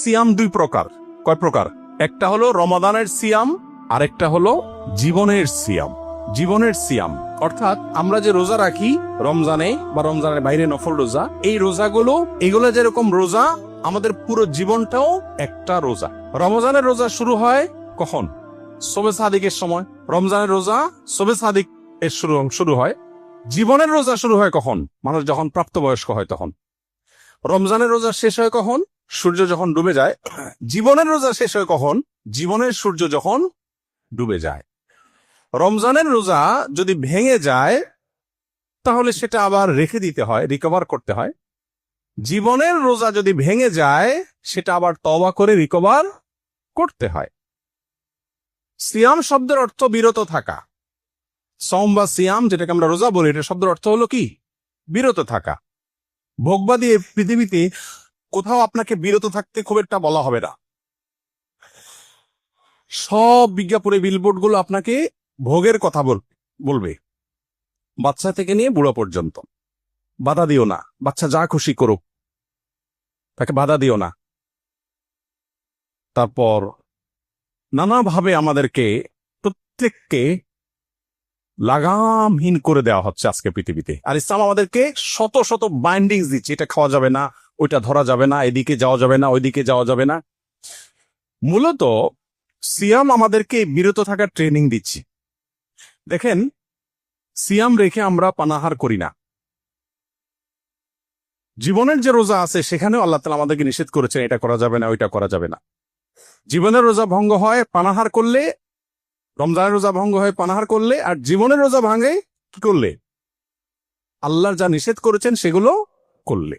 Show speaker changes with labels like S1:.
S1: সিয়াম দুই প্রকার। কয় প্রকার? একটা হলো রমাদানের সিয়াম, আরেকটা হলো জীবনের সিয়াম। জীবনের সিয়াম অর্থাৎ আমরা যে রোজা রাখি রমজানে বা রমজানের বাইরে নফল রোজা, এই রোজাগুলো এগুলো যেরকম রোজা, আমাদের পুরো জীবনটাও একটা রোজা। রমজানের রোজা শুরু হয় কখন? শবে সাদিকের সময়। রমজানের রোজা শবে সাদিক এর শুরু হয়। জীবনের রোজা শুরু হয় কখন? মানুষ যখন প্রাপ্তবয়স্ক হয় তখন। রমজানের রোজা শেষ হয় কখন? সূর্য যখন ডুবে যায়। জীবনের রোজা শেষ হয় কখন? জীবনের সূর্য যখন ডুবে যায়। রমজানের রোজা যদি ভেঙে যায় তাহলে সেটা আবার রেখে দিতে হয়, রিকভার করতে হয়। জীবনের রোজা যদি ভেঙে যায় সেটা আবার তওবা করে রিকভার করতে হয়। সিয়াম শব্দের অর্থ বিরত থাকা। সওম বা সিয়াম যেটাকে আমরা রোজা বলি, এটা শব্দের অর্থ হলো কি? বিরত থাকা। ভোগবাদী পৃথিবীতে কোথাও আপনাকে বিরত থাকতে খুব একটা বলা হবে না। সব বিজ্ঞাপনে বিলবোর্ড গুলো আপনাকে ভোগের কথা বলবে, বাচ্চা থেকে নিয়ে বুড়ো পর্যন্ত। বাধা দিও না, বাচ্চা যা খুশি করুক, তাকে বাধা দিও না। তারপর নানাভাবে আমাদেরকে প্রত্যেককে লাগামহীন করে দেওয়া হচ্ছে আজকে পৃথিবীতে। আর ইসলাম আমাদেরকে শত শত বাইন্ডিংস দিচ্ছে, এটা খাওয়া যাবে না, ওইটা ধরা যাবে না, এদিকে যাওয়া যাবে না, ওইদিকে যাওয়া যাবে না। মূলত সিয়াম আমাদেরকে বিরত থাকার ট্রেনিং দিচ্ছে। দেখেন, সিয়াম রেখে আমরা পানাহার করি না। জীবনের যে রোজা আছে সেখানেও আল্লাহ তাআলা আমাদেরকে নিষেধ করেছেন এটা করা যাবে না, ওইটা করা যাবে না। জীবনের রোজা ভঙ্গ হয় পানাহার করলে, রমজানের রোজা ভঙ্গ হয় পানাহার করলে, আর জীবনের রোজা ভাঙে কি করলে? আল্লাহর যা নিষেধ করেছেন সেগুলো করলে।